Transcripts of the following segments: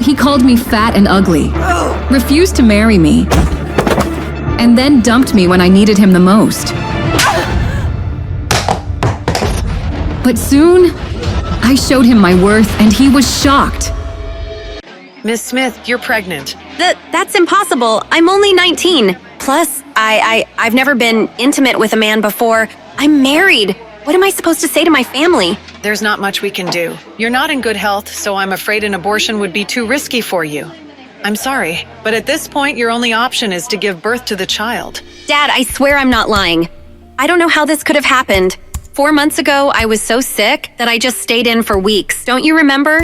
He called me fat and ugly, refused to marry me, and then dumped me when I needed him the most. But soon, I showed him my worth and he was shocked. Miss Smith, you're pregnant. That's impossible. I'm only 19. Plus, I've never been intimate with a man before. I'm married. What am I supposed to say to my family? There's not much we can do. You're not in good health, so I'm afraid an abortion would be too risky for you. I'm sorry, but at this point, your only option is to give birth to the child. Dad, I swear I'm not lying. I don't know how this could have happened. 4 months ago, I was so sick that I just stayed in for weeks. Don't you remember?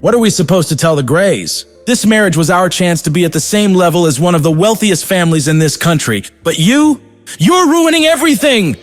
What are we supposed to tell the Grays? This marriage was our chance to be at the same level as one of the wealthiest families in this country. But you're ruining everything!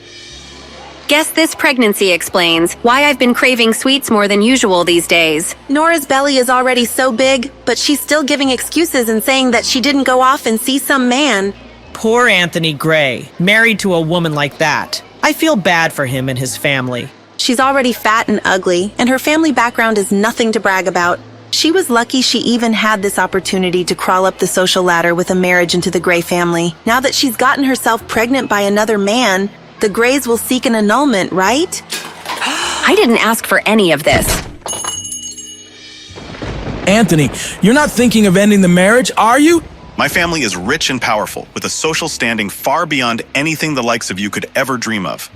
Guess this pregnancy explains why I've been craving sweets more than usual these days. Nora's belly is already so big, but she's still giving excuses and saying that she didn't go off and see some man. Poor Anthony Gray, married to a woman like that. I feel bad for him and his family. She's already fat and ugly, and her family background is nothing to brag about. She was lucky she even had this opportunity to crawl up the social ladder with a marriage into the Gray family. Now that she's gotten herself pregnant by another man, the Grays will seek an annulment, right? I didn't ask for any of this. Anthony, you're not thinking of ending the marriage, are you? My family is rich and powerful, with a social standing far beyond anything the likes of you could ever dream of.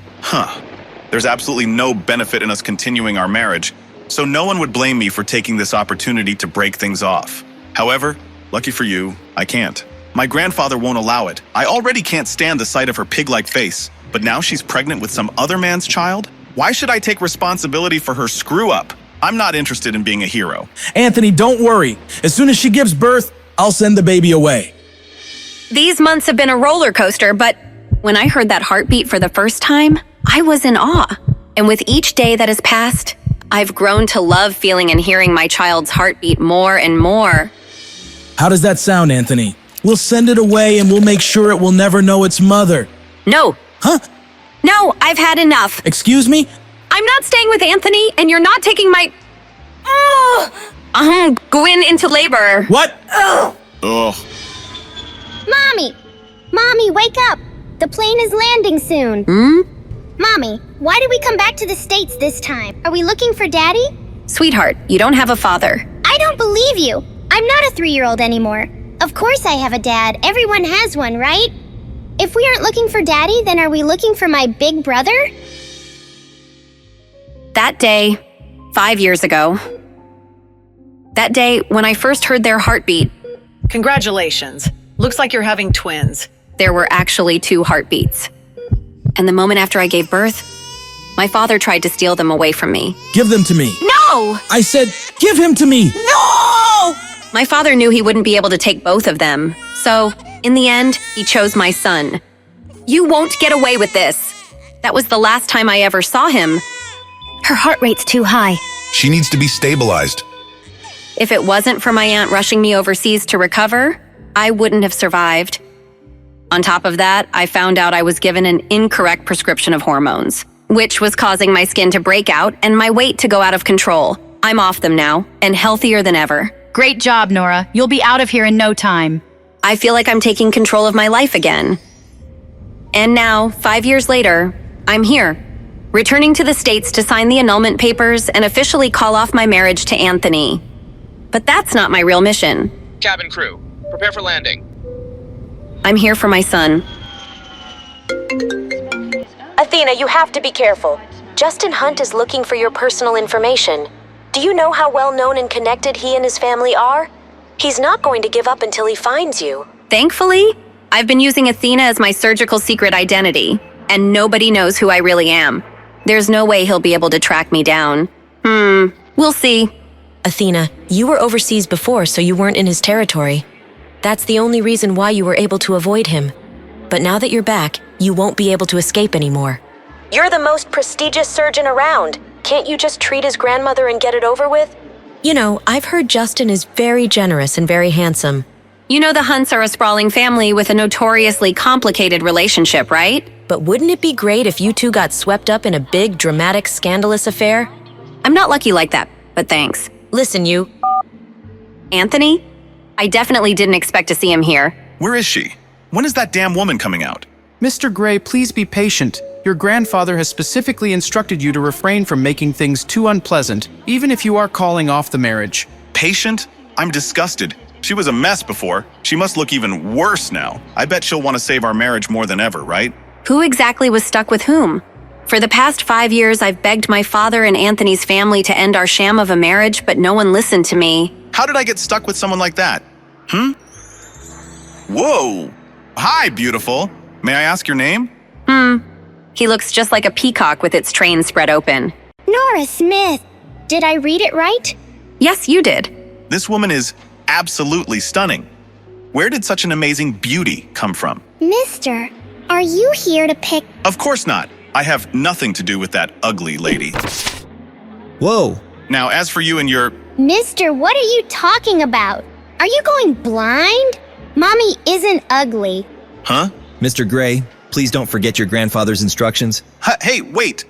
There's absolutely no benefit in us continuing our marriage, so no one would blame me for taking this opportunity to break things off. However, lucky for you, I can't. My grandfather won't allow it. I already can't stand the sight of her pig-like face, but now she's pregnant with some other man's child? Why should I take responsibility for her screw-up? I'm not interested in being a hero. Anthony, don't worry. As soon as she gives birth, I'll send the baby away. These months have been a roller coaster, but when I heard that heartbeat for the first time, I was in awe. And with each day that has passed, I've grown to love feeling and hearing my child's heartbeat more and more. How does that sound, Anthony? We'll send it away and we'll make sure it will never know its mother. No. Huh? No, I've had enough. Excuse me? I'm not staying with Anthony, and you're not taking my... I'm going into labor. What? Ugh. Mommy, wake up! The plane is landing soon. Mommy, why did we come back to the States this time? Are we looking for Daddy? Sweetheart, you don't have a father. I don't believe you. I'm not a 3-year-old anymore. Of course I have a dad. Everyone has one, right? If we aren't looking for Daddy, then are we looking for my big brother? That day, 5 years ago, that day when I first heard their heartbeat, Congratulations. Looks like you're having twins. there were actually 2 heartbeats. And the moment after I gave birth, my father tried to steal them away from me. Give them to me. No! I said, give him to me. No! My father knew he wouldn't be able to take both of them. So, in the end, he chose my son. You won't get away with this. That was the last time I ever saw him. Her heart rate's too high. She needs to be stabilized. If it wasn't for my aunt rushing me overseas to recover, I wouldn't have survived. On top of that, I found out I was given an incorrect prescription of hormones, which was causing my skin to break out and my weight to go out of control. I'm off them now, and healthier than ever. Great job, Nora. You'll be out of here in no time. I feel like I'm taking control of my life again. And now, 5 years later, I'm here, returning to the States to sign the annulment papers and officially call off my marriage to Anthony. But that's not my real mission. Cabin crew, prepare for landing. I'm here for my son. Athena, you have to be careful. Justin Hunt is looking for your personal information. Do you know how well known and connected he and his family are? He's not going to give up until he finds you. Thankfully, I've been using Athena as my surgical secret identity, and nobody knows who I really am. There's no way he'll be able to track me down. We'll see. Athena, you were overseas before, so you weren't in his territory. That's the only reason why you were able to avoid him. But now that you're back, you won't be able to escape anymore. You're the most prestigious surgeon around. Can't you just treat his grandmother and get it over with? You know, I've heard Justin is very generous and very handsome. You know the Hunts are a sprawling family with a notoriously complicated relationship, right? But wouldn't it be great if you two got swept up in a big, dramatic, scandalous affair? I'm not lucky like that, but thanks. Listen, you. Anthony? I definitely didn't expect to see him here. Where is she? When is that damn woman coming out? Mr. Gray, please be patient. Your grandfather has specifically instructed you to refrain from making things too unpleasant, even if you are calling off the marriage. Patient? I'm disgusted. She was a mess before. She must look even worse now. I bet she'll want to save our marriage more than ever, right? Who exactly was stuck with whom? For the past 5 years, I've begged my father and Anthony's family to end our sham of a marriage, but no one listened to me. How did I get stuck with someone like that? Whoa! Hi, beautiful. May I ask your name? He looks just like a peacock with its train spread open. Nora Smith. Did I read it right? Yes, you did. This woman is absolutely stunning. Where did such an amazing beauty come from? Mister, are you here to pick... Of course not. I have nothing to do with that ugly lady. Whoa. Now, as for you and your... Mister, what are you talking about? Are you going blind? Mommy isn't ugly. Huh? Mr. Gray, please don't forget your grandfather's instructions. Hey, wait!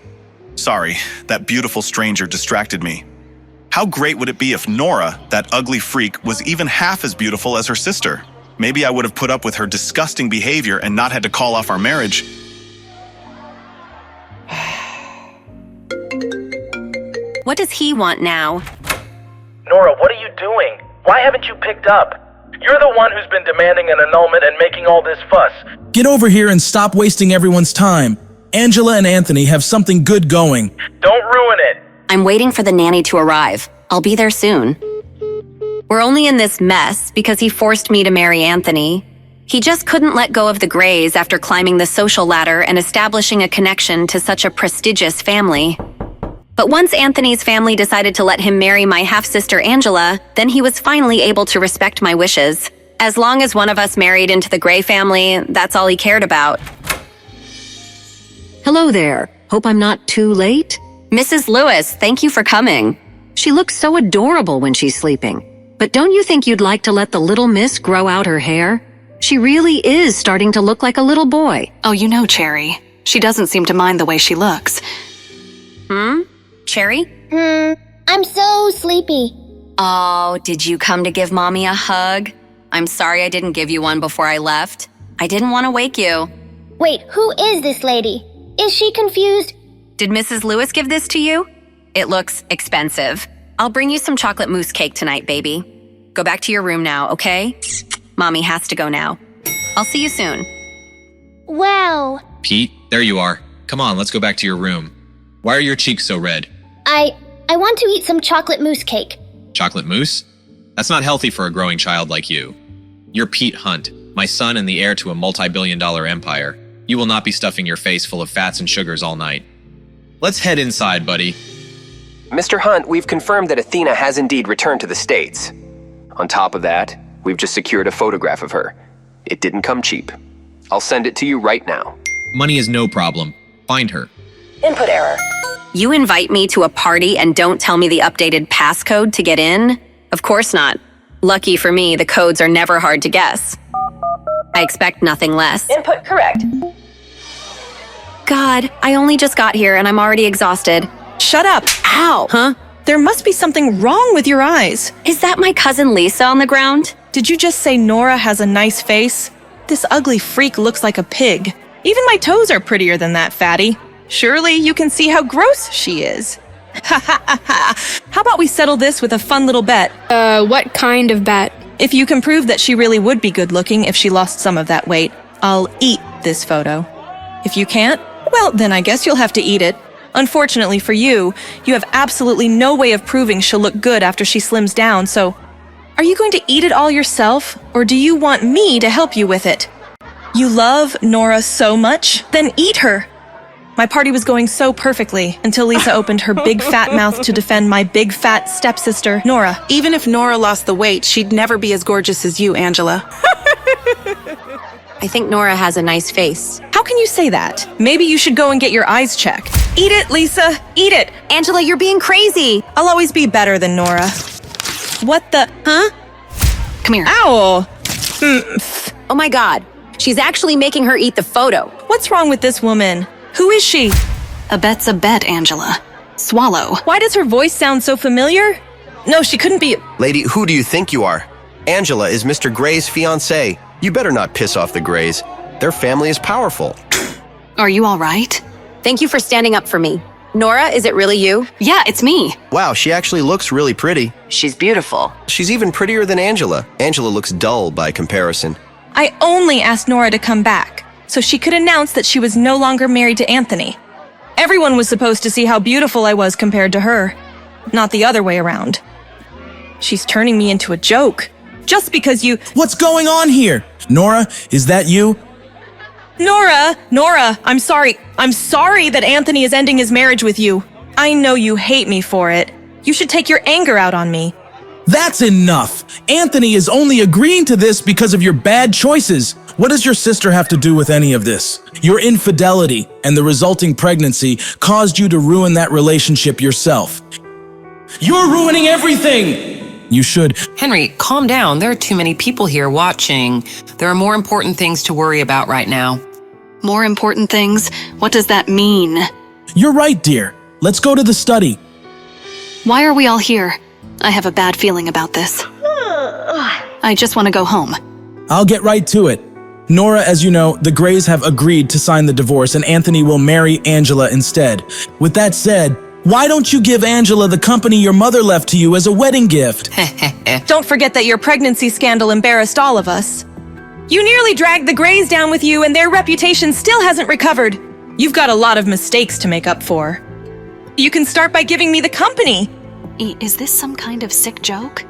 Sorry, that beautiful stranger distracted me. How great would it be if Nora, that ugly freak, was even half as beautiful as her sister? Maybe I would have put up with her disgusting behavior and not had to call off our marriage. What does he want now? Nora, what are you doing? Why haven't you picked up? You're the one who's been demanding an annulment and making all this fuss. Get over here and stop wasting everyone's time. Angela and Anthony have something good going. Don't ruin it. I'm waiting for the nanny to arrive. I'll be there soon. We're only in this mess because he forced me to marry Anthony. He just couldn't let go of the Grays after climbing the social ladder and establishing a connection to such a prestigious family. But once Anthony's family decided to let him marry my half-sister Angela, then he was finally able to respect my wishes. As long as one of us married into the Gray family, that's all he cared about. Hello there. Hope I'm not too late? Mrs. Lewis, thank you for coming. She looks so adorable when she's sleeping. But don't you think you'd like to let the little miss grow out her hair? She really is starting to look like a little boy. Oh, you know, Cherry. She doesn't seem to mind the way she looks. Cherry? I'm so sleepy. Oh, did you come to give Mommy a hug? I'm sorry I didn't give you one before I left. I didn't want to wake you. Wait, who is this lady? Is she confused? Did Mrs. Lewis give this to you? It looks expensive. I'll bring you some chocolate mousse cake tonight, baby. Go back to your room now, okay? Mommy has to go now. I'll see you soon. Wow. Pete, there you are. Come on, let's go back to your room. Why are your cheeks so red? I want to eat some chocolate mousse cake. Chocolate mousse? That's not healthy for a growing child like you. You're Pete Hunt, my son and the heir to a multi-billion-dollar empire. You will not be stuffing your face full of fats and sugars all night. Let's head inside, buddy. Mr. Hunt, we've confirmed that Athena has indeed returned to the States. On top of that, we've just secured a photograph of her. It didn't come cheap. I'll send it to you right now. Money is no problem. Find her. Input error. You invite me to a party and don't tell me the updated passcode to get in? Of course not. Lucky for me, the codes are never hard to guess. I expect nothing less. Input correct. God, I only just got here and I'm already exhausted. Shut up. Ow. Huh? There must be something wrong with your eyes. Is that my cousin Lisa on the ground? Did you just say Nora has a nice face? This ugly freak looks like a pig. Even my toes are prettier than that, fatty. Surely you can see how gross she is. Ha ha ha ha. How about we settle this with a fun little bet? What kind of bet? If you can prove that she really would be good looking if she lost some of that weight, I'll eat this photo. If you can't, well, then I guess you'll have to eat it. Unfortunately for you, you have absolutely no way of proving she'll look good after she slims down, so are you going to eat it all yourself, or do you want me to help you with it? You love Nora so much? Then eat her! My party was going so perfectly until Lisa opened her big fat mouth to defend my big fat stepsister, Nora. Even if Nora lost the weight, she'd never be as gorgeous as you, Angela. I think Nora has a nice face. How can you say that? Maybe you should go and get your eyes checked. Eat it, Lisa! Eat it! Angela, you're being crazy! I'll always be better than Nora. What the... Huh? Come here. Ow! Oh my God. She's actually making her eat the photo. What's wrong with this woman? Who is she? A bet's a bet, Angela. Swallow. Why does her voice sound so familiar? No, she couldn't be. Lady, who do you think you are? Angela is Mr. Gray's fiancée. You better not piss off the Grays. Their family is powerful. Are you all right? Thank you for standing up for me. Nora, is it really you? Yeah, it's me. Wow, she actually looks really pretty. She's beautiful. She's even prettier than Angela. Angela looks dull by comparison. I only asked Nora to come back, so she could announce that she was no longer married to Anthony. Everyone was supposed to see how beautiful I was compared to her, not the other way around. She's turning me into a joke, just because you— What's going on here? Nora, is that you? Nora, I'm sorry. I'm sorry that Anthony is ending his marriage with you. I know you hate me for it. You should take your anger out on me. That's enough. Anthony is only agreeing to this because of your bad choices. What does your sister have to do with any of this? Your infidelity and the resulting pregnancy caused you to ruin that relationship yourself. You're ruining everything! You should— Henry, calm down. There are too many people here watching. There are more important things to worry about right now. More important things? What does that mean? You're right, dear. Let's go to the study. Why are we all here? I have a bad feeling about this. I just want to go home. I'll get right to it. Nora, as you know, the Grays have agreed to sign the divorce and Anthony will marry Angela instead. With that said, why don't you give Angela the company your mother left to you as a wedding gift? Don't forget that your pregnancy scandal embarrassed all of us. You nearly dragged the Grays down with you and their reputation still hasn't recovered. You've got a lot of mistakes to make up for. You can start by giving me the company. Is this some kind of sick joke?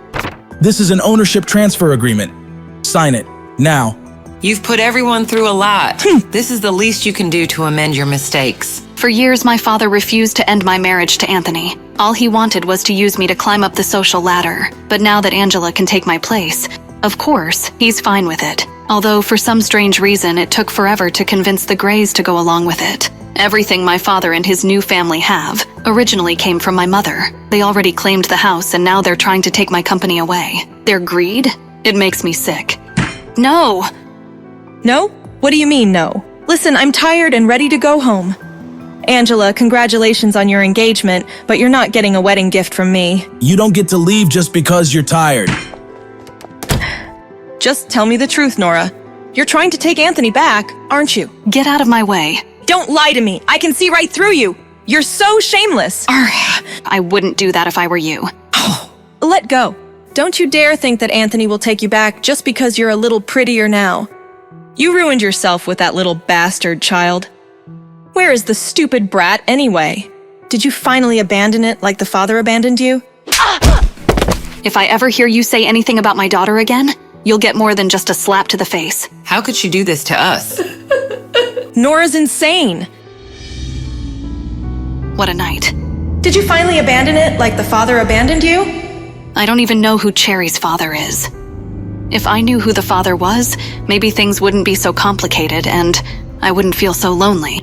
This is an ownership transfer agreement. Sign it, now. You've put everyone through a lot. This is the least you can do to amend your mistakes. For years, my father refused to end my marriage to Anthony. All he wanted was to use me to climb up the social ladder. But now that Angela can take my place, of course, he's fine with it. Although for some strange reason, it took forever to convince the Grays to go along with it. Everything my father and his new family have originally came from my mother. They already claimed the house and now they're trying to take my company away. Their greed? It makes me sick. No! No? What do you mean, no? Listen, I'm tired and ready to go home. Angela, congratulations on your engagement, but you're not getting a wedding gift from me. You don't get to leave just because you're tired. Just tell me the truth, Nora. You're trying to take Anthony back, aren't you? Get out of my way. Don't lie to me. I can see right through you. You're so shameless. I wouldn't do that if I were you. Let go. Don't you dare think that Anthony will take you back just because you're a little prettier now. You ruined yourself with that little bastard child. Where is the stupid brat anyway? Did you finally abandon it like the father abandoned you? If I ever hear you say anything about my daughter again, you'll get more than just a slap to the face. How could she do this to us? Nora's insane. What a night. Did you finally abandon it like the father abandoned you? I don't even know who Cherry's father is. If I knew who the father was, maybe things wouldn't be so complicated and I wouldn't feel so lonely.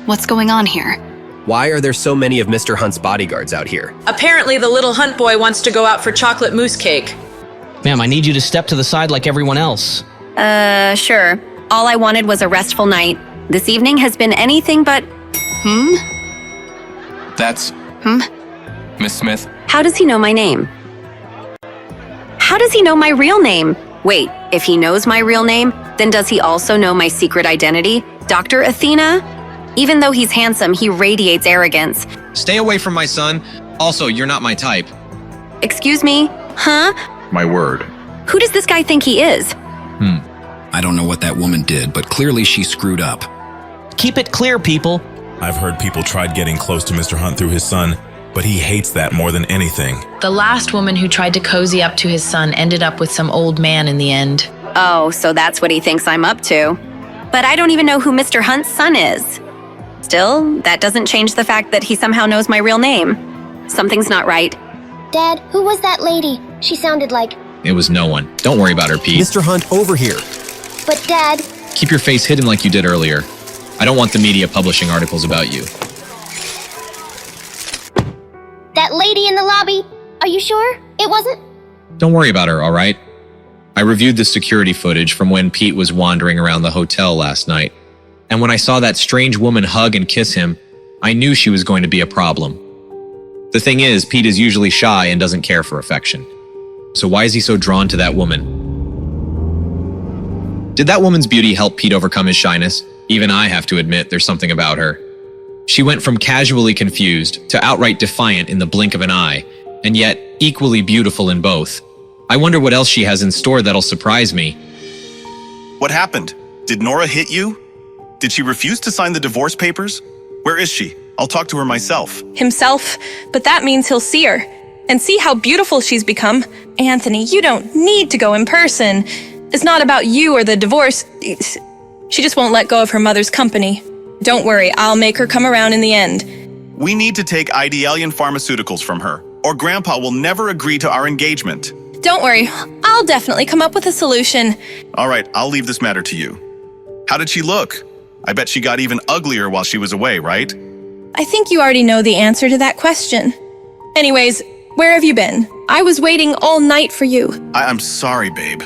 What's going on here? Why are there so many of Mr. Hunt's bodyguards out here? Apparently the little Hunt boy wants to go out for chocolate mousse cake. Ma'am, I need you to step to the side like everyone else. Sure. All I wanted was a restful night. This evening has been anything but— That's... Miss Smith? How does he know my name? How does he know my real name? Wait, if he knows my real name, then does he also know my secret identity? Dr. Athena? Even though he's handsome, he radiates arrogance. Stay away from my son. Also, you're not my type. Excuse me? Huh? My word. Who does this guy think he is? I don't know what that woman did, but clearly she screwed up. Keep it clear, people. I've heard people tried getting close to Mr. Hunt through his son, but he hates that more than anything. The last woman who tried to cozy up to his son ended up with some old man in the end. Oh, so that's what he thinks I'm up to. But I don't even know who Mr. Hunt's son is. Still, that doesn't change the fact that he somehow knows my real name. Something's not right. Dad, who was that lady? She sounded like— It was no one. Don't worry about her, Pete. Mr. Hunt, over here. But Dad— Keep your face hidden like you did earlier. I don't want the media publishing articles about you. That lady in the lobby? Are you sure? It wasn't? Don't worry about her, all right? I reviewed the security footage from when Pete was wandering around the hotel last night. And when I saw that strange woman hug and kiss him, I knew she was going to be a problem. The thing is, Pete is usually shy and doesn't care for affection. So why is he so drawn to that woman? Did that woman's beauty help Pete overcome his shyness? Even I have to admit there's something about her. She went from casually confused to outright defiant in the blink of an eye, and yet equally beautiful in both. I wonder what else she has in store that'll surprise me. What happened? Did Nora hit you? Did she refuse to sign the divorce papers? Where is she? I'll talk to her myself. Himself, but that means he'll see her. And see how beautiful she's become. Anthony, you don't need to go in person. It's not about you or the divorce. She just won't let go of her mother's company. Don't worry, I'll make her come around in the end. We need to take Idealian Pharmaceuticals from her, or Grandpa will never agree to our engagement. Don't worry, I'll definitely come up with a solution. All right, I'll leave this matter to you. How did she look? I bet she got even uglier while she was away, right? I think you already know the answer to that question. Anyways, where have you been? I was waiting all night for you. I'm sorry, babe.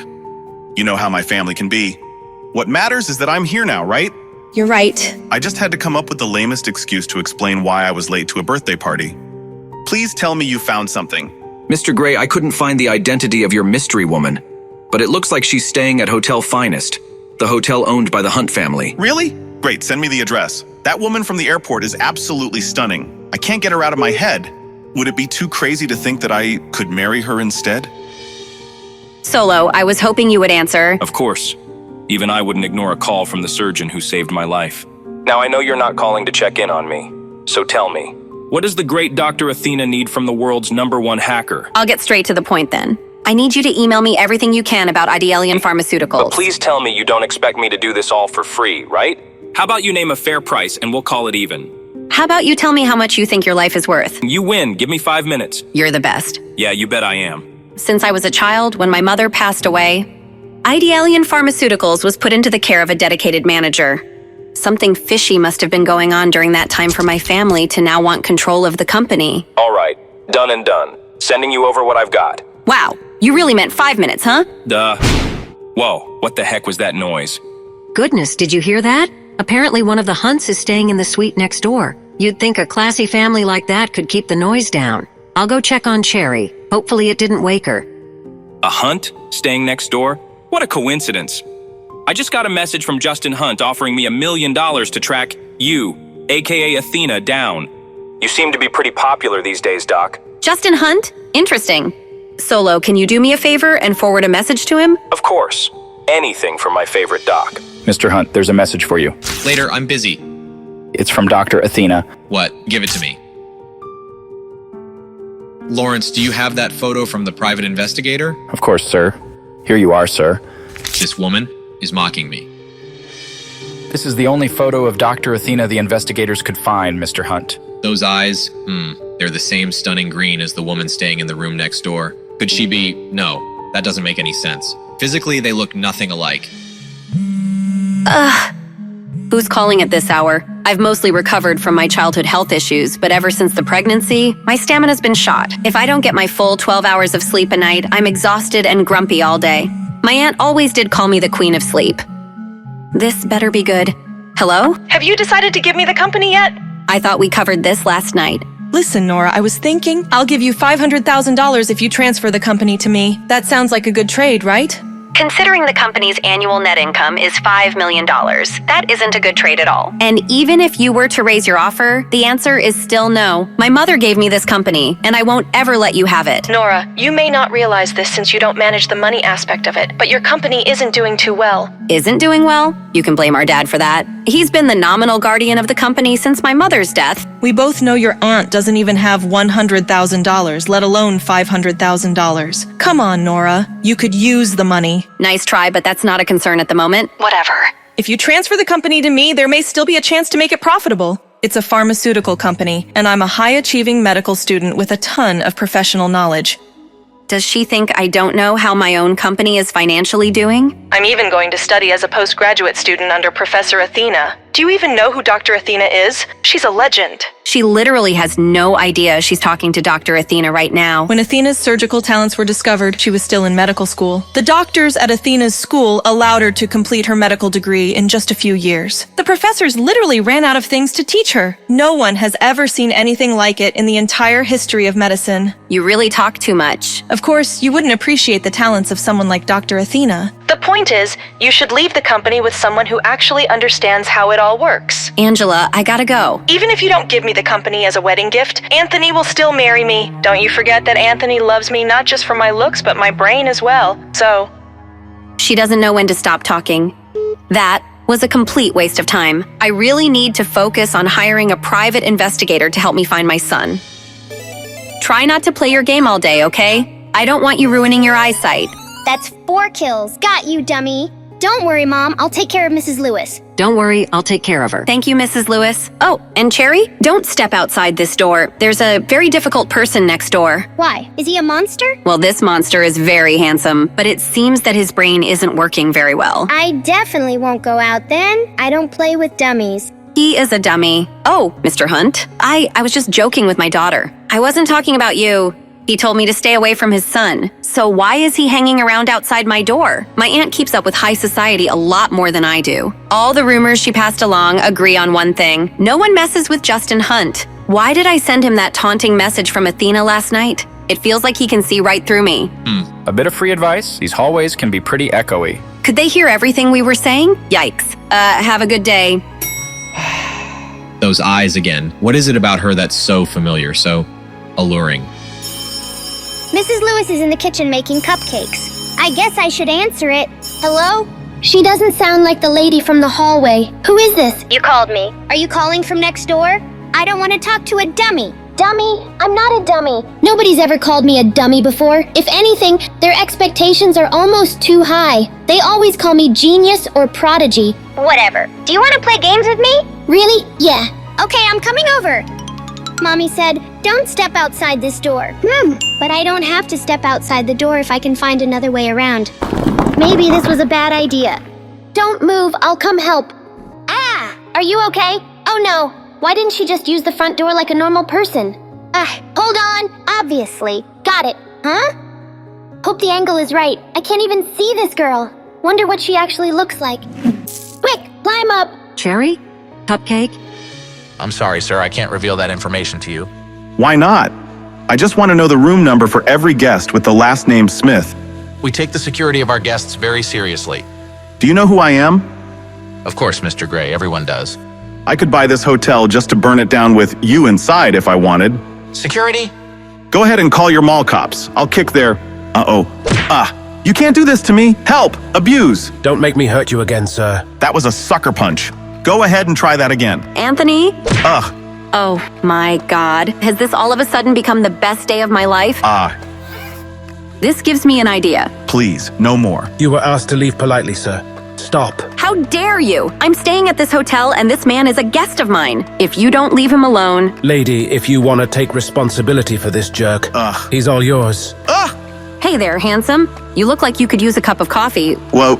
You know how my family can be. What matters is that I'm here now, right? You're right. I just had to come up with the lamest excuse to explain why I was late to a birthday party. Please tell me you found something. Mr. Gray, I couldn't find the identity of your mystery woman, but it looks like she's staying at Hotel Finest, the hotel owned by the Hunt family. Really? Great, send me the address. That woman from the airport is absolutely stunning. I can't get her out of my head. Would it be too crazy to think that I could marry her instead? Solo, I was hoping you would answer. Of course. Even I wouldn't ignore a call from the surgeon who saved my life. Now I know you're not calling to check in on me, so tell me, what does the great Dr. Athena need from the world's #1 hacker? I'll get straight to the point then. I need you to email me everything you can about Idealian Pharmaceuticals. But please tell me you don't expect me to do this all for free, right? How about you name a fair price and we'll call it even? How about you tell me how much you think your life is worth? You win. Give me 5 minutes. You're the best. Yeah, you bet I am. Since I was a child, when my mother passed away, Idealian Pharmaceuticals was put into the care of a dedicated manager. Something fishy must have been going on during that time for my family to now want control of the company. All right, done and done. Sending you over what I've got. Wow, you really meant 5 minutes, huh? Duh. Whoa, what the heck was that noise? Goodness, did you hear that? Apparently one of the Hunts is staying in the suite next door. You'd think a classy family like that could keep the noise down. I'll go check on Cherry. Hopefully it didn't wake her. A Hunt staying next door? What a coincidence. I just got a message from Justin Hunt offering me $1 million to track you, aka Athena, down. You seem to be pretty popular these days, Doc. Justin Hunt? Interesting. Solo, can you do me a favor and forward a message to him? Of course. Anything for my favorite Doc. Mr. Hunt, there's a message for you. Later, I'm busy. It's from Dr. Athena. What? Give it to me. Lawrence, do you have that photo from the private investigator? Of course, sir. Here you are, sir. This woman is mocking me. This is the only photo of Dr. Athena the investigators could find, Mr. Hunt. Those eyes, they're the same stunning green as the woman staying in the room next door. Could she be? No, that doesn't make any sense. Physically, they look nothing alike. Who's calling at this hour? I've mostly recovered from my childhood health issues, but ever since the pregnancy, my stamina's been shot. If I don't get my full 12 hours of sleep a night, I'm exhausted and grumpy all day. My aunt always did call me the Queen of Sleep. This better be good. Hello? Have you decided to give me the company yet? I thought we covered this last night. Listen, Nora, I was thinking I'll give you $500,000 if you transfer the company to me. That sounds like a good trade, right? Considering the company's annual net income is $5 million, that isn't a good trade at all. And even if you were to raise your offer, the answer is still no. My mother gave me this company, and I won't ever let you have it. Nora, you may not realize this since you don't manage the money aspect of it, but your company isn't doing too well. Isn't doing well? You can blame our dad for that. He's been the nominal guardian of the company since my mother's death. We both know your aunt doesn't even have $100,000, let alone $500,000. Come on, Nora. You could use the money. Nice try, but that's not a concern at the moment. Whatever. If you transfer the company to me, there may still be a chance to make it profitable. It's a pharmaceutical company, and I'm a high-achieving medical student with a ton of professional knowledge. Does she think I don't know how my own company is financially doing? I'm even going to study as a postgraduate student under Professor Athena. Do you even know who Dr. Athena is? She's a legend. She literally has no idea she's talking to Dr. Athena right now. When Athena's surgical talents were discovered, she was still in medical school. The doctors at Athena's school allowed her to complete her medical degree in just a few years. The professors literally ran out of things to teach her. No one has ever seen anything like it in the entire history of medicine. You really talk too much. Of course, you wouldn't appreciate the talents of someone like Dr. Athena. The point is, you should leave the company with someone who actually understands how it all works. Angela, I gotta go. Even if you don't give me the company as a wedding gift, Anthony will still marry me. Don't you forget that Anthony loves me not just for my looks, but my brain as well. So... She doesn't know when to stop talking. That was a complete waste of time. I really need to focus on hiring a private investigator to help me find my son. Try not to play your game all day, okay? I don't want you ruining your eyesight. That's 4 kills. Got you, dummy. Don't worry, Mom. I'll take care of Mrs. Lewis. Don't worry, I'll take care of her. Thank you, Mrs. Lewis. Oh, and Cherry, don't step outside this door. There's a very difficult person next door. Why? Is he a monster? Well, this monster is very handsome, but it seems that his brain isn't working very well. I definitely won't go out then. I don't play with dummies. He is a dummy. Oh, Mr. Hunt, I was just joking with my daughter. I wasn't talking about you. He told me to stay away from his son. So why is he hanging around outside my door? My aunt keeps up with high society a lot more than I do. All the rumors she passed along agree on one thing. No one messes with Justin Hunt. Why did I send him that taunting message from Athena last night? It feels like he can see right through me. A bit of free advice. These hallways can be pretty echoey. Could they hear everything we were saying? Yikes. Have a good day. Those eyes again. What is it about her that's so familiar, so alluring? Mrs. Lewis is in the kitchen making cupcakes. I guess I should answer it. Hello? She doesn't sound like the lady from the hallway. Who is this? You called me. Are you calling from next door? I don't want to talk to a dummy. Dummy? I'm not a dummy. Nobody's ever called me a dummy before. If anything, their expectations are almost too high. They always call me genius or prodigy. Whatever. Do you want to play games with me? Really? Yeah. Okay, I'm coming over. Mommy said, don't step outside this door. But I don't have to step outside the door if I can find another way around. Maybe this was a bad idea. Don't move, I'll come help. Ah! Are you okay? Oh no. Why didn't she just use the front door like a normal person? Hold on. Obviously. Got it. Huh? Hope the angle is right. I can't even see this girl. Wonder what she actually looks like. Quick, climb up. Cherry? Cupcake? I'm sorry, sir. I can't reveal that information to you. Why not? I just want to know the room number for every guest with the last name Smith. We take the security of our guests very seriously. Do you know who I am? Of course, Mr. Gray. Everyone does. I could buy this hotel just to burn it down with you inside if I wanted. Security? Go ahead and call your mall cops. I'll kick their... You can't do this to me. Help! Abuse! Don't make me hurt you again, sir. That was a sucker punch. Go ahead and try that again. Anthony? Ugh. Oh my God. Has this all of a sudden become the best day of my life? This gives me an idea. Please, no more. You were asked to leave politely, sir. Stop. How dare you? I'm staying at this hotel and this man is a guest of mine. If you don't leave him alone... Lady, if you want to take responsibility for this jerk, he's all yours. Hey there, handsome. You look like you could use a cup of coffee. Well,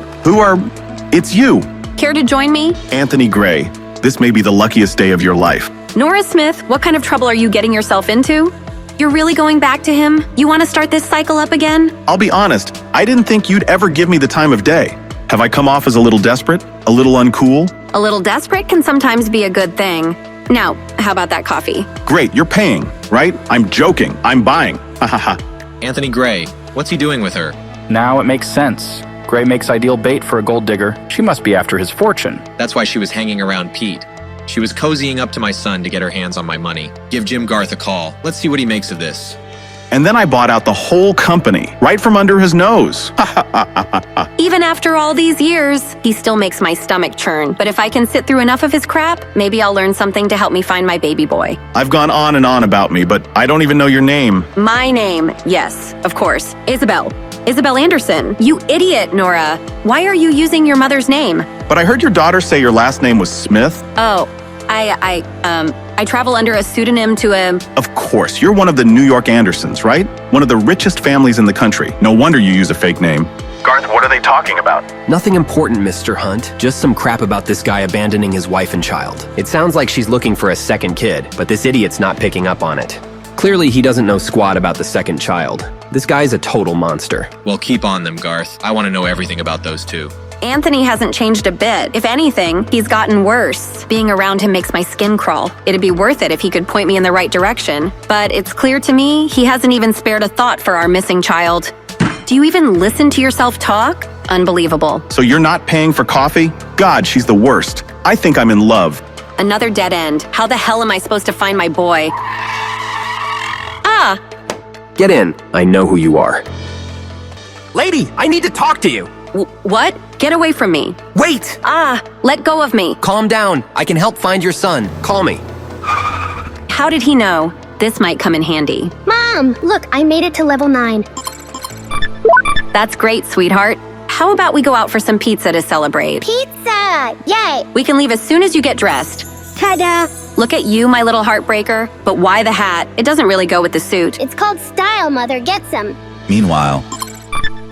It's you. Care to join me? Anthony Gray. This may be the luckiest day of your life. Nora Smith, what kind of trouble are you getting yourself into? You're really going back to him? You want to start this cycle up again? I'll be honest, I didn't think you'd ever give me the time of day. Have I come off as a little desperate? A little uncool? A little desperate can sometimes be a good thing. Now, how about that coffee? Great, you're paying, right? I'm joking. I'm buying. Ha ha ha. Anthony Gray, what's he doing with her? Now it makes sense. Gray makes ideal bait for a gold digger. She must be after his fortune. That's why she was hanging around Pete. She was cozying up to my son to get her hands on my money. Give Jim Garth a call. Let's see what he makes of this. And then I bought out the whole company, right from under his nose. Even after all these years, he still makes my stomach churn. But if I can sit through enough of his crap, maybe I'll learn something to help me find my baby boy. I've gone on and on about me, but I don't even know your name. My name, yes, of course. Isabel. Isabel Anderson. You idiot, Nora. Why are you using your mother's name? But I heard your daughter say your last name was Smith. Oh, I travel under a pseudonym to a... Of course, you're one of the New York Andersons, right? One of the richest families in the country. No wonder you use a fake name. Garth, what are they talking about? Nothing important, Mr. Hunt. Just some crap about this guy abandoning his wife and child. It sounds like she's looking for a second kid, but this idiot's not picking up on it. Clearly, he doesn't know squat about the second child. This guy's a total monster. Well, keep on them, Garth. I want to know everything about those two. Anthony hasn't changed a bit. If anything, he's gotten worse. Being around him makes my skin crawl. It'd be worth it if he could point me in the right direction. But it's clear to me he hasn't even spared a thought for our missing child. Do you even listen to yourself talk? Unbelievable. So you're not paying for coffee? God, she's the worst. I think I'm in love. Another dead end. How the hell am I supposed to find my boy? Ah! Get in. I know who you are. Lady, I need to talk to you. What? Get away from me. Wait! Ah! Let go of me. Calm down. I can help find your son. Call me. How did he know? This might come in handy. Mom, look, I made it to level 9. That's great, sweetheart. How about we go out for some pizza to celebrate? Pizza! Yay! We can leave as soon as you get dressed. Ta-da! Look at you, my little heartbreaker. But why the hat? It doesn't really go with the suit. It's called style, Mother. Get some. Meanwhile,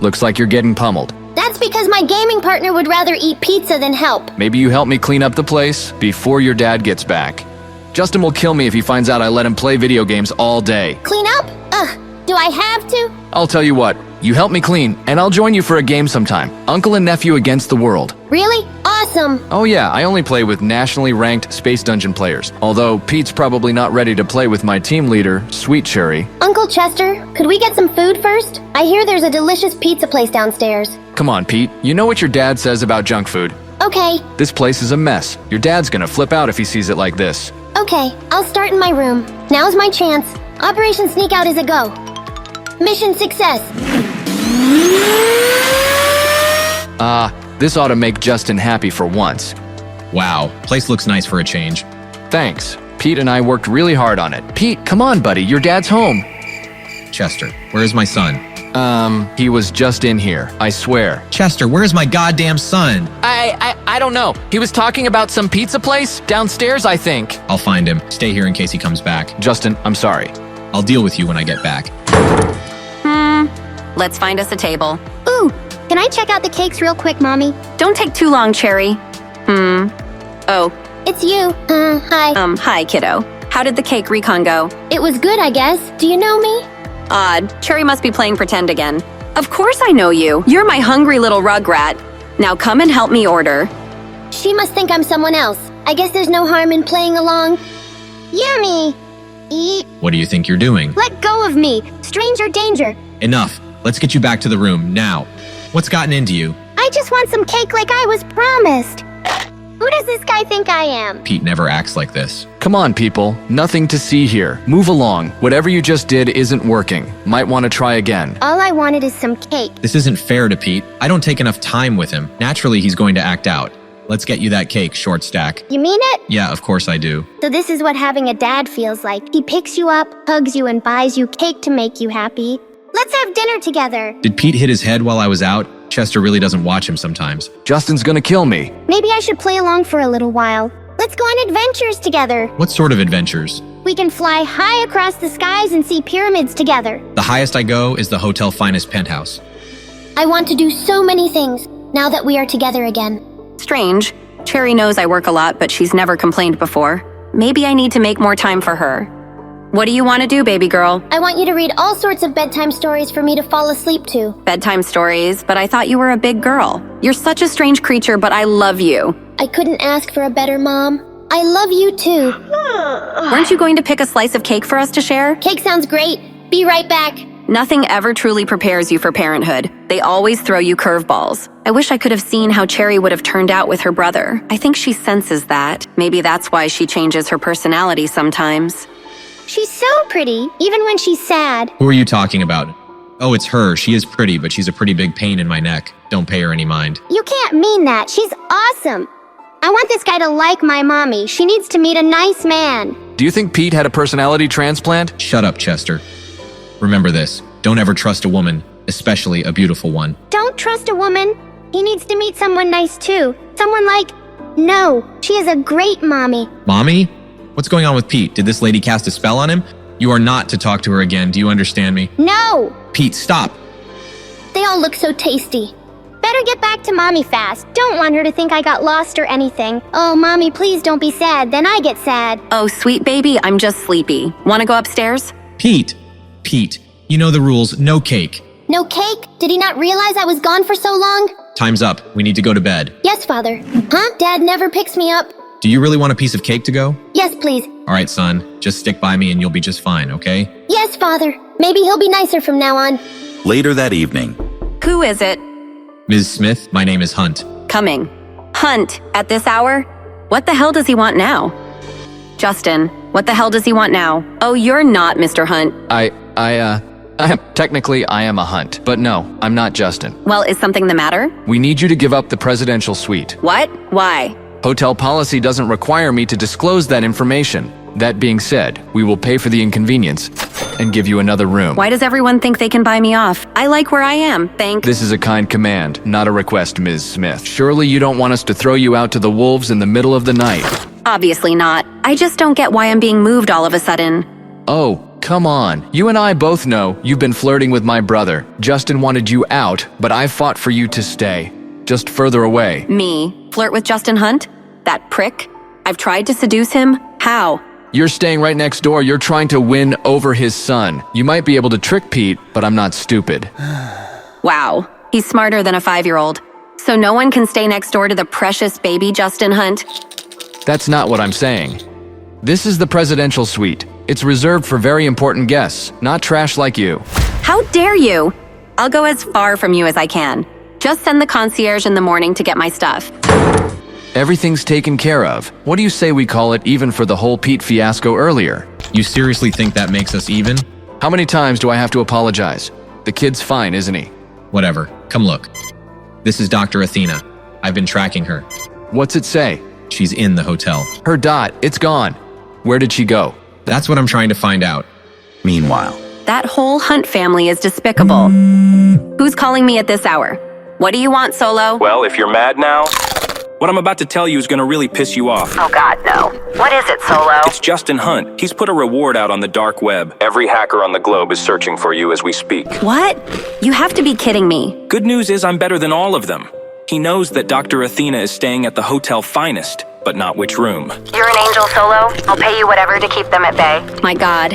looks like you're getting pummeled. That's because my gaming partner would rather eat pizza than help. Maybe you help me clean up the place before your dad gets back. Justin will kill me if he finds out I let him play video games all day. Clean up? Ugh, do I have to? I'll tell you what, you help me clean, and I'll join you for a game sometime. Uncle and nephew against the world. Really? Awesome. Oh yeah, I only play with nationally ranked Space Dungeon players. Although Pete's probably not ready to play with my team leader, Sweet Cherry. Uncle Chester, could we get some food first? I hear there's a delicious pizza place downstairs. Come on, Pete. You know what your dad says about junk food. Okay. This place is a mess. Your dad's gonna flip out if he sees it like this. Okay, I'll start in my room. Now's my chance. Operation Sneak Out is a go. Mission success. This ought to make Justin happy for once. Wow, place looks nice for a change. Thanks. Pete and I worked really hard on it. Pete, come on, buddy. Your dad's home. Chester, where's my son? He was just in here. I swear. Chester, where's my goddamn son? I don't know. He was talking about some pizza place downstairs, I think. I'll find him. Stay here in case he comes back. Justin, I'm sorry. I'll deal with you when I get back. Let's find us a table. Ooh, can I check out the cakes real quick, Mommy? Don't take too long, Cherry. Oh. It's you. Hi. Hi, kiddo. How did the cake recon go? It was good, I guess. Do you know me? Odd. Cherry must be playing pretend again. Of course I know you. You're my hungry little rugrat. Now come and help me order. She must think I'm someone else. I guess there's no harm in playing along. Yummy! Eat. What do you think you're doing? Let go of me. Stranger danger. Enough. Let's get you back to the room, now. What's gotten into you? I just want some cake like I was promised. Who does this guy think I am? Pete never acts like this. Come on, people. Nothing to see here. Move along. Whatever you just did isn't working. Might want to try again. All I wanted is some cake. This isn't fair to Pete. I don't take enough time with him. Naturally, he's going to act out. Let's get you that cake, short stack. You mean it? Yeah, of course I do. So this is what having a dad feels like. He picks you up, hugs you, and buys you cake to make you happy. Let's have dinner together. Did Pete hit his head while I was out? Chester really doesn't watch him sometimes. Justin's gonna kill me. Maybe I should play along for a little while. Let's go on adventures together. What sort of adventures? We can fly high across the skies and see pyramids together. The highest I go is the hotel finest penthouse. I want to do so many things now that we are together again. Strange. Cherry knows I work a lot, but she's never complained before. Maybe I need to make more time for her. What do you want to do, baby girl? I want you to read all sorts of bedtime stories for me to fall asleep to. Bedtime stories, but I thought you were a big girl. You're such a strange creature, but I love you. I couldn't ask for a better mom. I love you too. Weren't you going to pick a slice of cake for us to share? Cake sounds great. Be right back. Nothing ever truly prepares you for parenthood. They always throw you curveballs. I wish I could have seen how Cherry would have turned out with her brother. I think she senses that. Maybe that's why she changes her personality sometimes. She's so pretty, even when she's sad. Who are you talking about? Oh, it's her. She is pretty, but she's a pretty big pain in my neck. Don't pay her any mind. You can't mean that. She's awesome. I want this guy to like my mommy. She needs to meet a nice man. Do you think Pete had a personality transplant? Shut up, Chester. Remember this. Don't ever trust a woman, especially a beautiful one. Don't trust a woman. He needs to meet someone nice too. Someone like... No, she is a great mommy. Mommy? What's going on with Pete? Did this lady cast a spell on him? You are not to talk to her again. Do you understand me? No! Pete, stop! They all look so tasty. Better get back to Mommy fast. Don't want her to think I got lost or anything. Oh, Mommy, please don't be sad. Then I get sad. Oh, sweet baby, I'm just sleepy. Want to go upstairs? Pete, you know the rules. No cake. No cake? Did he not realize I was gone for so long? Time's up. We need to go to bed. Yes, Father. Huh? Dad never picks me up. Do you really want a piece of cake to go? Yes, please. All right, son. Just stick by me and you'll be just fine, okay? Yes, Father. Maybe he'll be nicer from now on. Later that evening. Who is it? Ms. Smith, my name is Hunt. Coming. Hunt, at this hour? What the hell does he want now? Justin, what the hell does he want now? Oh, you're not Mr. Hunt. Technically, I am a Hunt, but no, I'm not Justin. Well, is something the matter? We need you to give up the presidential suite. What? Why? Hotel policy doesn't require me to disclose that information. That being said, we will pay for the inconvenience and give you another room. Why does everyone think they can buy me off? I like where I am, thank— This is a kind command, not a request, Ms. Smith. Surely you don't want us to throw you out to the wolves in the middle of the night. Obviously not. I just don't get why I'm being moved all of a sudden. Oh, come on. You and I both know you've been flirting with my brother. Justin wanted you out, but I fought for you to stay. Just further away. Me? Flirt with Justin Hunt? That prick? I've tried to seduce him? How? You're staying right next door. You're trying to win over his son. You might be able to trick Pete, but I'm not stupid. Wow. He's smarter than a 5-year-old. So no one can stay next door to the precious baby Justin Hunt? That's not what I'm saying. This is the presidential suite. It's reserved for very important guests, not trash like you. How dare you? I'll go as far from you as I can. Just send the concierge in the morning to get my stuff. Everything's taken care of. What do you say we call it even for the whole Pete fiasco earlier? You seriously think that makes us even? How many times do I have to apologize? The kid's fine, isn't he? Whatever. Come look. This is Dr. Athena. I've been tracking her. What's it say? She's in the hotel. Her dot, it's gone. Where did she go? That's what I'm trying to find out. Meanwhile. That whole Hunt family is despicable. Who's calling me at this hour? What do you want, Solo? Well, if you're mad now, what I'm about to tell you is gonna really piss you off. Oh God, no. What is it, Solo? It's Justin Hunt. He's put a reward out on the dark web. Every hacker on the globe is searching for you as we speak. What? You have to be kidding me. Good news is I'm better than all of them. He knows that Dr. Athena is staying at the Hotel Finest, but not which room. You're an angel, Solo. I'll pay you whatever to keep them at bay. My God.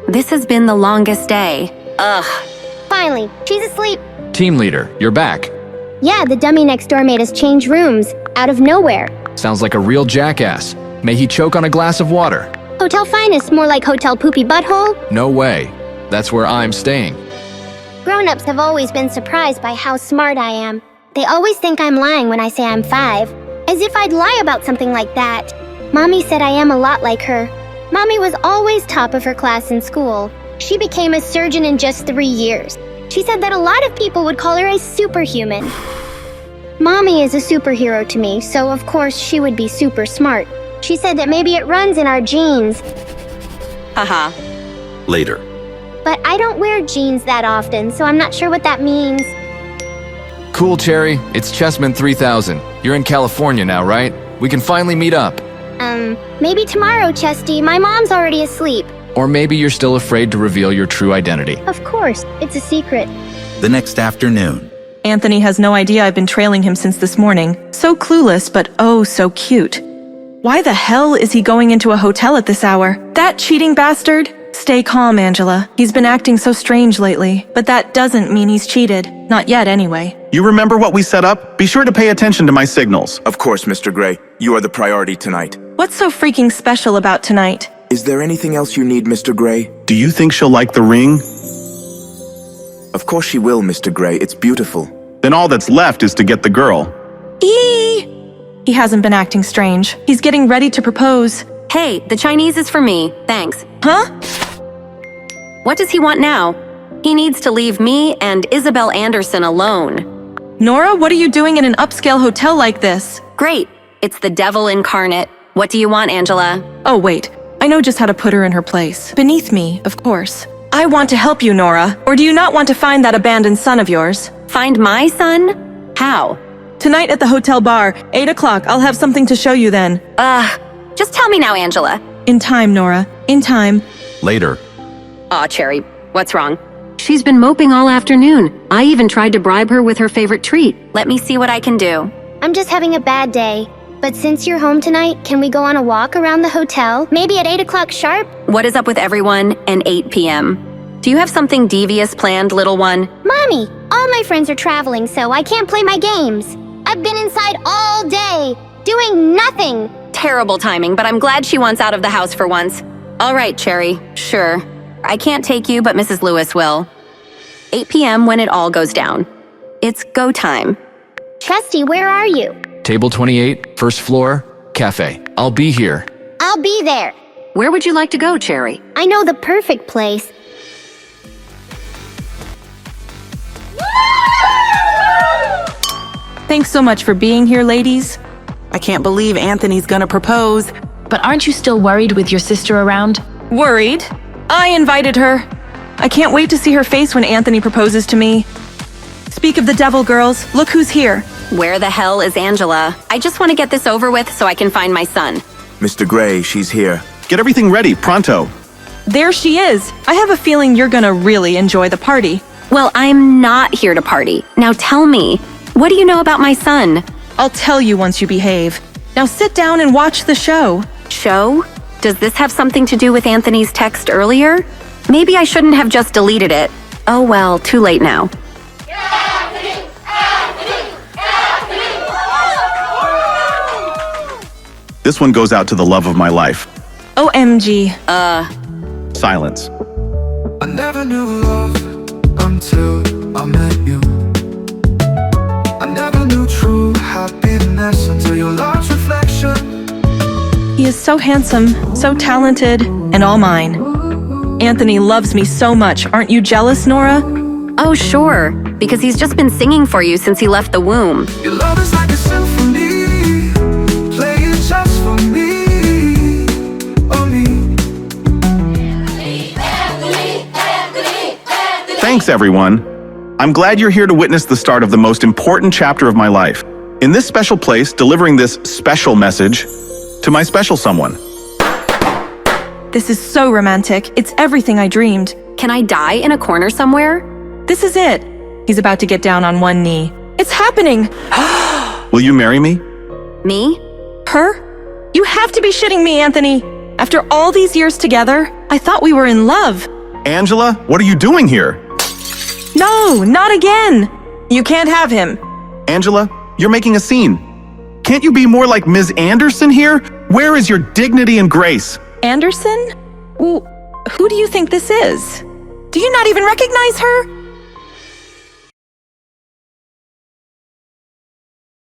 This has been the longest day. Ugh. Finally, she's asleep. Team leader, you're back. Yeah, the dummy next door made us change rooms, out of nowhere. Sounds like a real jackass. May he choke on a glass of water. Hotel Finest, more like Hotel Poopy Butthole? No way. That's where I'm staying. Grown-ups have always been surprised by how smart I am. They always think I'm lying when I say I'm 5. As if I'd lie about something like that. Mommy said I am a lot like her. Mommy was always top of her class in school. She became a surgeon in just 3 years. She said that a lot of people would call her a superhuman. Mommy is a superhero to me, so of course she would be super smart. She said that maybe it runs in our genes. Haha. Later. But I don't wear jeans that often, so I'm not sure what that means. Cool, Cherry. It's Chessman 3000. You're in California now, right? We can finally meet up. Maybe tomorrow, Chesty. My mom's already asleep. Or maybe you're still afraid to reveal your true identity. Of course, it's a secret. The next afternoon. Anthony has no idea I've been trailing him since this morning. So clueless, but oh so cute. Why the hell is he going into a hotel at this hour? That cheating bastard? Stay calm, Angela. He's been acting so strange lately, but that doesn't mean he's cheated. Not yet, anyway. You remember what we set up? Be sure to pay attention to my signals. Of course, Mr. Gray. You are the priority tonight. What's so freaking special about tonight? Is there anything else you need, Mr. Gray? Do you think she'll like the ring? Of course she will, Mr. Gray. It's beautiful. Then all that's left is to get the girl. He hasn't been acting strange. He's getting ready to propose. Hey, the Chinese is for me. Thanks. Huh? What does he want now? He needs to leave me and Isabel Anderson alone. Nora, what are you doing in an upscale hotel like this? Great. It's the devil incarnate. What do you want, Angela? Oh, wait. I know just how to put her in her place. Beneath me, of course. I want to help you, Nora. Or do you not want to find that abandoned son of yours? Find my son? How? Tonight at the hotel bar, 8 o'clock. I'll have something to show you then. Just tell me now, Angela. In time, Nora. In time. Later. Aw, Cherry. What's wrong? She's been moping all afternoon. I even tried to bribe her with her favorite treat. Let me see what I can do. I'm just having a bad day. But since you're home tonight, can we go on a walk around the hotel? Maybe at 8 o'clock sharp? What is up with everyone and 8 p.m.? Do you have something devious planned, little one? Mommy, all my friends are traveling, so I can't play my games. I've been inside all day, doing nothing. Terrible timing, but I'm glad she wants out of the house for once. All right, Cherry, sure. I can't take you, but Mrs. Lewis will. 8 p.m. when it all goes down. It's go time. Trusty, where are you? Table 28, first floor, cafe. I'll be here. I'll be there. Where would you like to go, Cherry? I know the perfect place. Thanks so much for being here, ladies. I can't believe Anthony's gonna propose. But aren't you still worried with your sister around? Worried? I invited her. I can't wait to see her face when Anthony proposes to me. Speak of the devil, girls. Look who's here. Where the hell is Angela? I just want to get this over with so I can find my son. Mr. Gray, she's here. Get everything ready, pronto. There she is. I have a feeling you're gonna really enjoy the party. Well, I'm not here to party. Now tell me, what do you know about my son? I'll tell you once you behave. Now sit down and watch the show. Show? Does this have something to do with Anthony's text earlier? Maybe I shouldn't have just deleted it. Oh well, too late now. This one goes out to the love of my life. OMG. Silence. I never knew love until I met you. I never knew true happiness until your large reflection. He is so handsome, so talented, and all mine. Anthony loves me so much. Aren't you jealous, Nora? Oh, sure, because he's just been singing for you since he left the womb. Your love is like a symphony, playing just for me, oh me. Thanks, everyone. I'm glad you're here to witness the start of the most important chapter of my life. In this special place, delivering this special message to my special someone. This is so romantic. It's everything I dreamed. Can I die in a corner somewhere? This is it. He's about to get down on one knee. It's happening! Will you marry me? Me? Her? You have to be shitting me, Anthony. After all these years together, I thought we were in love. Angela, what are you doing here? No, not again. You can't have him. Angela, you're making a scene. Can't you be more like Ms. Anderson here? Where is your dignity and grace? Anderson? Who do you think this is? Do you not even recognize her?